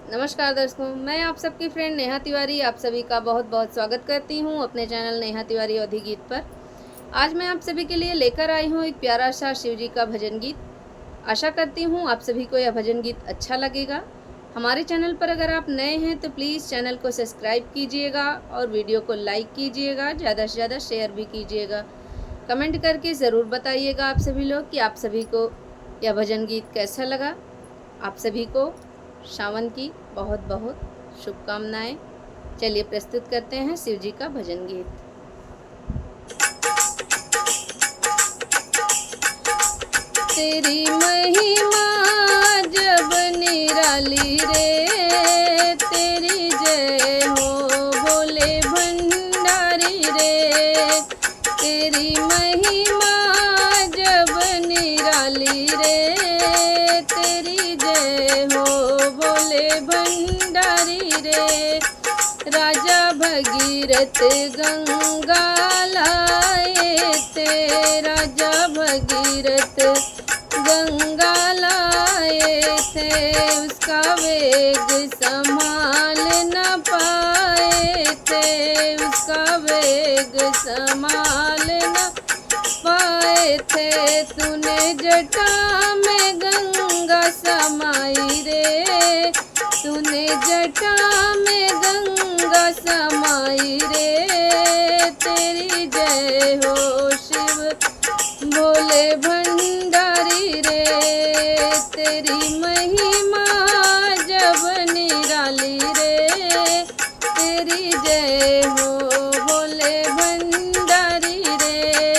नमस्कार दोस्तों, मैं आप सबकी फ्रेंड नेहा तिवारी आप सभी का बहुत बहुत स्वागत करती हूँ अपने चैनल नेहा तिवारी अवधी गीत पर। आज मैं आप सभी के लिए लेकर आई हूँ एक प्यारा सा शिव जी का भजन गीत। आशा करती हूँ आप सभी को यह भजन गीत अच्छा लगेगा। हमारे चैनल पर अगर आप नए हैं तो प्लीज़ चैनल को सब्सक्राइब कीजिएगा और वीडियो को लाइक कीजिएगा, ज़्यादा से ज़्यादा शेयर भी कीजिएगा। कमेंट करके ज़रूर बताइएगा आप सभी लोग कि आप सभी को यह भजन गीत कैसा लगा। आप सभी को सावन की बहुत बहुत शुभकामनाएं। चलिए प्रस्तुत करते हैं शिव जी का भजन गीत। तेरी महिमा जब निराली रे, तेरी जय हो भोले भंडारी रे। तेरी महिमा जब निराली रे, तेरी जय हो भोले भंडारी रे। राजा भगीरथ गंगा लाए थे, राजा भगीरथ गंगा लाए थे। उसका वेग संभाल न पाए थे, उसका वेग संभाल न पाए थे। तूने जटा में गंगा समाई रे, तूने जटा में गंगा समाई रे। तेरी जय हो शिव भोले भंडारी रे। तेरी महिमा जब निराली रे, तेरी जय हो भोले भंडारी रे।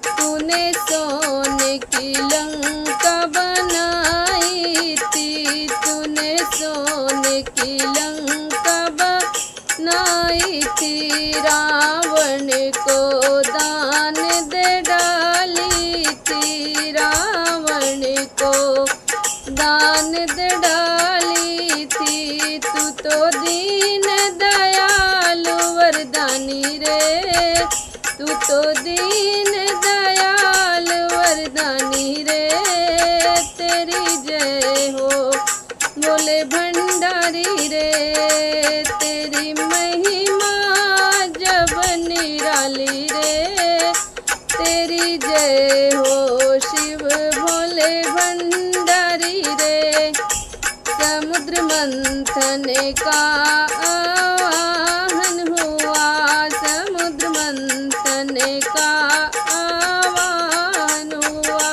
तूने सोने की लंका बनाई थी, तूने सोने की लंका बनाई थी। रावण को दान दे डाली थी, रावण को दान दे डाली थी। तू तो दीन दयालु वरदानी रे, तू तो दीन दयाल वरदानी रे। तेरी जय हो भोले भंडारी रे। तेरी महिमा जब निराली रे, तेरी जय हो शिव भोले भंडारी रे। समुद्र मंथन का आवाहन हुआ, समुद्र मंथन का आवाहन हुआ।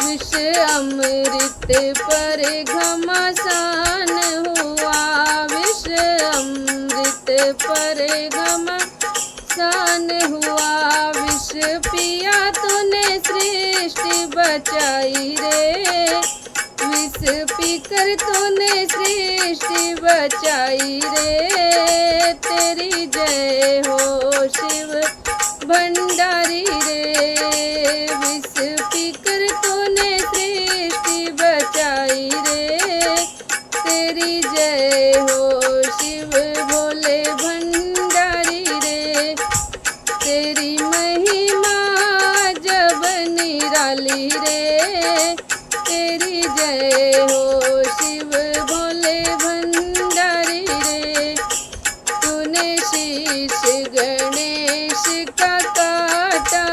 विष अमृत पर घमासान हुआ, विष अमृत पर घमासान हुआ। विष पिया तूने सृष्टि बचाई रे, विष पीकर तूने सृष्टि बचाई रे। तेरी जय हो शिव भंडारी रे। विष पीकर तूने सृष्टि बचाई रे। तेरी जय हो शिव भोले भंडारी रे। तेरी महिमा जब निराली रे, तेरी जय हो शिव भोले भंडारी रे। तूने शीश गणेश का काटा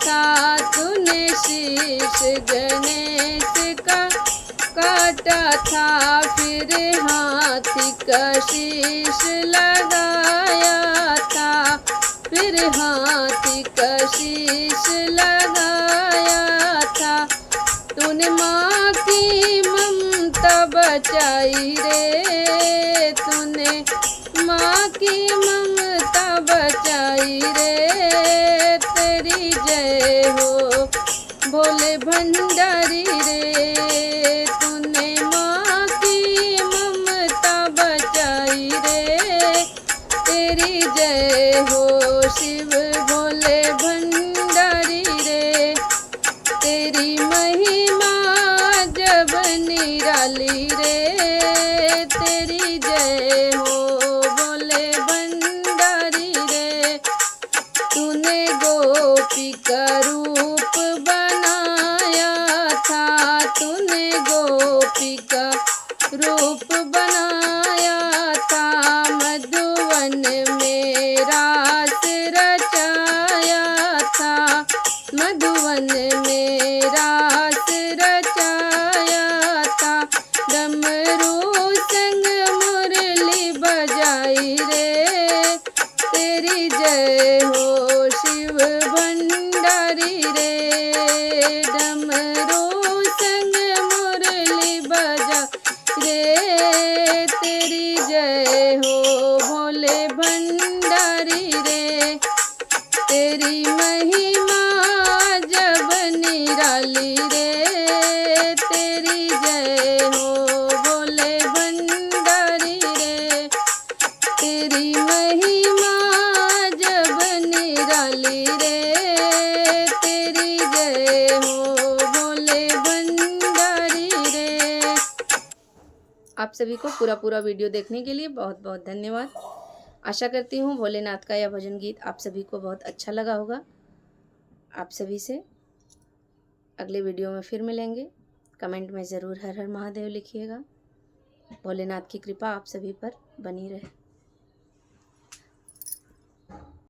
था, तूने शीश गणेश का काटा था। फिर हाथी का शीश लगाया था, फिर हाथी का शीश लगाया था। तूने माँ की ममता बचाई रे, तूने माँ की ममता बचाई रे। तेरी जय हो भोले भंडारी रे। तूने माँ की ममता बचाई रे। तेरी जय हो शिव भोले भंडारी रे। तेरी महिमा जब निराली रे, तेरी जय हो भोले भंडारी रे। तूने गोपी का रूप बनाया था, तूने गोपी का रूप रूप बनाया था, मधुवन में रास रचाया था, मधुवन में रास रचाया था। डमरू संग मुरली बजाई रे, तेरी जय हो शिव भंडारी रे। डमरू संग मुरली बजा रे, तेरी जय हो भोले भंडारी रे। तेरी महिमा जब निराली रे, तेरी जय हो भोले भंडारी रे। तेरी महिमा जब निराली रे, तेरी जय हो भोले भंडारी रे। आप सभी को पूरा वीडियो देखने के लिए बहुत बहुत धन्यवाद। आशा करती हूँ भोलेनाथ का यह भजन गीत आप सभी को बहुत अच्छा लगा होगा। आप सभी से अगले वीडियो में फिर मिलेंगे। कमेंट में ज़रूर हर हर महादेव लिखिएगा। भोलेनाथ की कृपा आप सभी पर बनी रहे।